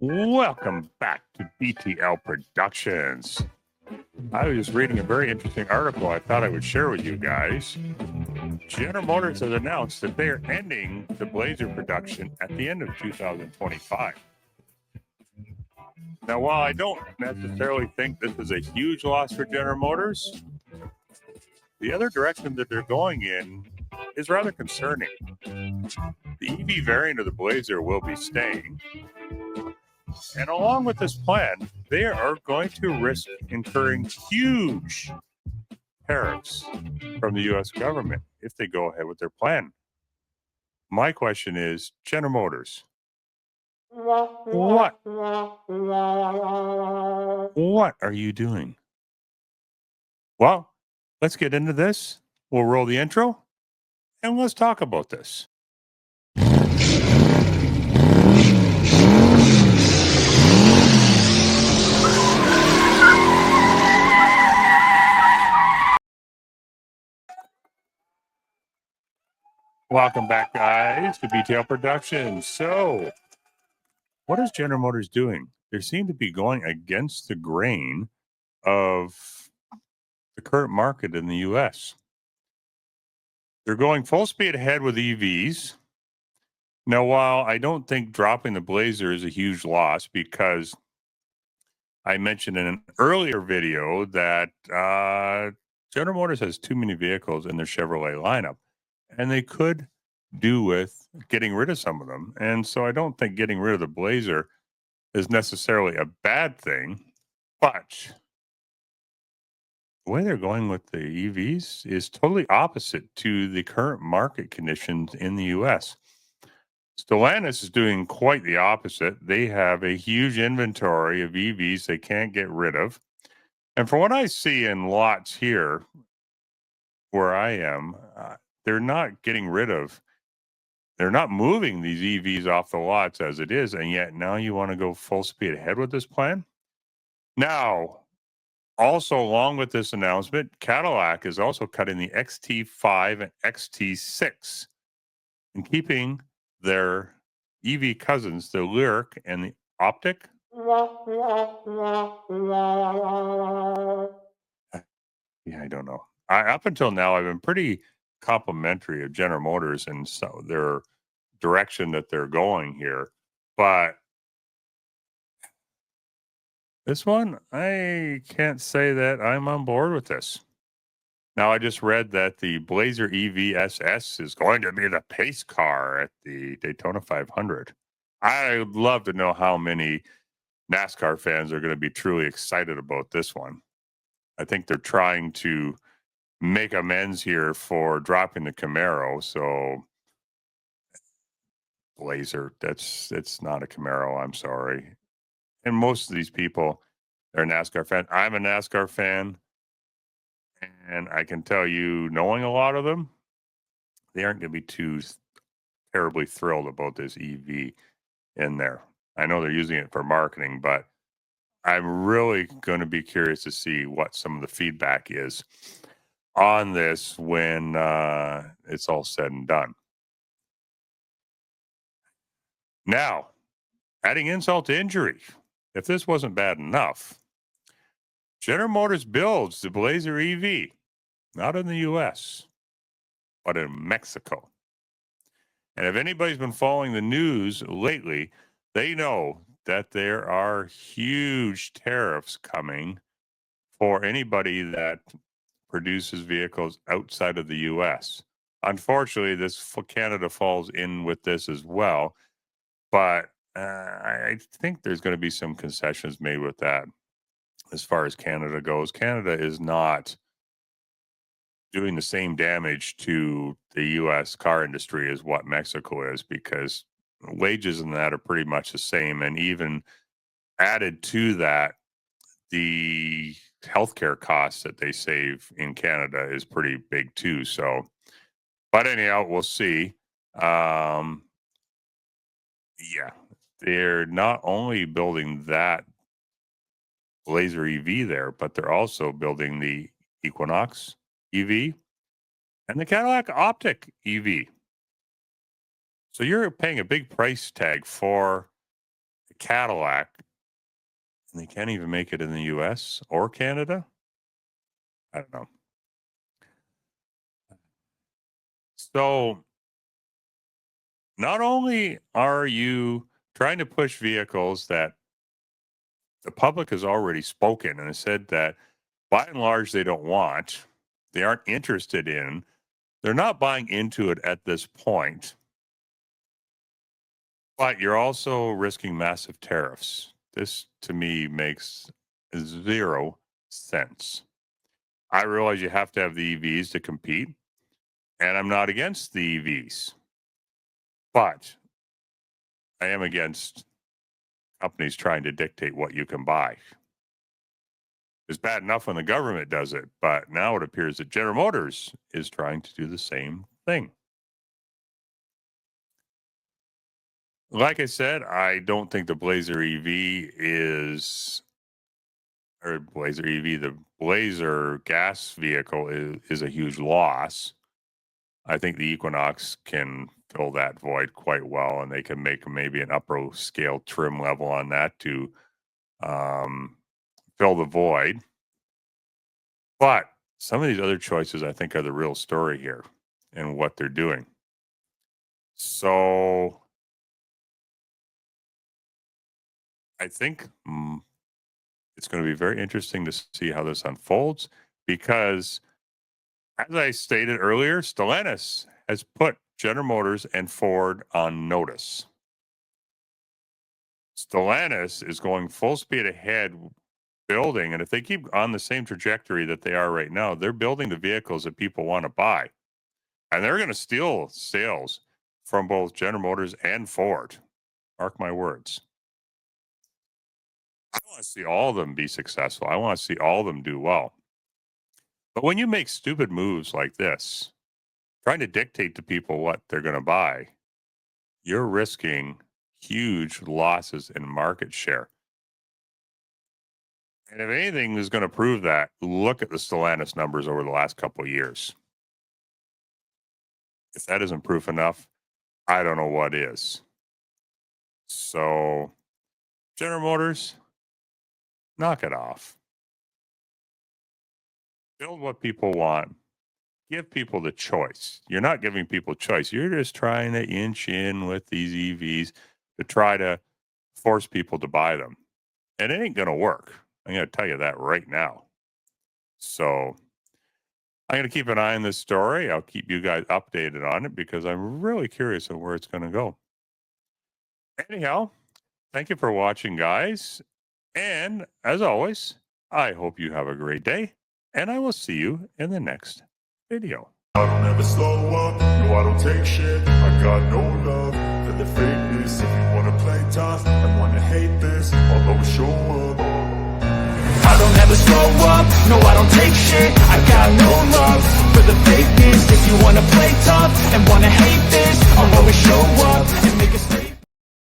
Welcome back to BTL Productions. I was reading a very interesting article I thought I would share with you guys. General Motors has announced that they are ending the Blazer production at the end of 2025. Now, while I don't necessarily think this is a huge loss for General Motors, the other direction that they're going in is rather concerning. The EV variant of the Blazer will be staying, and along with this plan, they are going to risk incurring huge tariffs from the U.S. government if they go ahead with their plan. My question is, General Motors, what are you doing? Well, let's get into this. We'll roll the intro and let's talk about this. Welcome back, guys, to BTL Productions. So, what is General Motors doing? They seem to be going against the grain of the current market in the U.S. They're going full speed ahead with EVs. Now, while I don't think dropping the Blazer is a huge loss, because I mentioned in an earlier video that General Motors has too many vehicles in their Chevrolet lineup, and they could do with getting rid of some of them. And so I don't think getting rid of the Blazer is necessarily a bad thing, but the way they're going with the EVs is totally opposite to the current market conditions in the US. Stellantis is doing quite the opposite. They have a huge inventory of EVs they can't get rid of. And from what I see in lots here where I am, they're not getting rid of, they're not moving these EVs off the lots as it is. And yet now you want to go full speed ahead with this plan? Now, also, along with this announcement, Cadillac is also cutting the XT5 and XT6 and keeping their EV cousins, the Lyriq and the Optiq. Yeah, I don't know. Up until now, I've been pretty complimentary of General Motors and so their direction that they're going here, but this one, I can't say that I'm on board with this. Now, I just read that the Blazer EV SS is going to be the pace car at the Daytona 500. I'd love to know how many NASCAR fans are going to be truly excited about this one. I think they're trying to make amends here for dropping the Camaro. So, Blazer, it's not a Camaro. I'm sorry. And most of these people are NASCAR fans. I'm a NASCAR fan. And I can tell you, knowing a lot of them, they aren't going to be too terribly thrilled about this EV in there. I know they're using it for marketing, but I'm really going to be curious to see what some of the feedback is on this when it's all said and done. Now, adding insult to injury, if this wasn't bad enough, General Motors builds the Blazer EV, not in the US, but in Mexico. And if anybody's been following the news lately, they know that there are huge tariffs coming for anybody that produces vehicles outside of the US. Unfortunately, Canada falls in with this as well, but I think there's going to be some concessions made with that as far as Canada goes. Canada is not doing the same damage to the US car industry as what Mexico is, because wages in that are pretty much the same. And even added to that, the healthcare costs that they save in Canada is pretty big too. So, but anyhow, we'll see. Yeah, they're not only building that Blazer EV there, but they're also building the Equinox EV and the Cadillac Optiq EV. So you're paying a big price tag for the Cadillac, and they can't even make it in the US or Canada. I don't know. So not only are you trying to push vehicles that the public has already spoken and has said that by and large they don't want, they aren't interested in, they're not buying into it at this point, but you're also risking massive tariffs. This to me makes 0 sense. I realize you have to have the EVs to compete, and I'm not against the EVs, but I am against companies trying to dictate what you can buy. It's bad enough when the government does it, but now it appears that General Motors is trying to do the same thing. Like I said, I don't think the Blazer EV the Blazer gas vehicle is a huge loss. I think the Equinox can fill that void quite well, and they can make maybe an upper scale trim level on that to fill the void. But some of these other choices, I think, are the real story here and what they're doing. So I think it's going to be very interesting to see how this unfolds because, as I stated earlier, Stellantis has put General Motors and Ford on notice. Stellantis is going full speed ahead building, and if they keep on the same trajectory that they are right now, they're building the vehicles that people want to buy. And they're going to steal sales from both General Motors and Ford. Mark my words. I want to see all of them be successful. I want to see all of them do well. But when you make stupid moves like this, trying to dictate to people what they're going to buy, you're risking huge losses in market share. And if anything is going to prove that, look at the Stellantis numbers over the last couple of years. If that isn't proof enough, I don't know what is. So, General Motors, knock it off. Build what people want. Give people the choice. You're not giving people choice. You're just trying to inch in with these EVs to try to force people to buy them. And it ain't going to work. I'm going to tell you that right now. So I'm going to keep an eye on this story. I'll keep you guys updated on it because I'm really curious on where it's going to go. Anyhow, thank you for watching, guys. And as always, I hope you have a great day, and I will see you in the next video. I don't ever slow up, no I don't take shit. I got no love for the fakeness. If you wanna play tough and wanna hate this, I'll always show up. I don't ever slow up, no I don't take shit. I got no love for the fakeness. If you wanna play tough and wanna hate this, I'll always show up.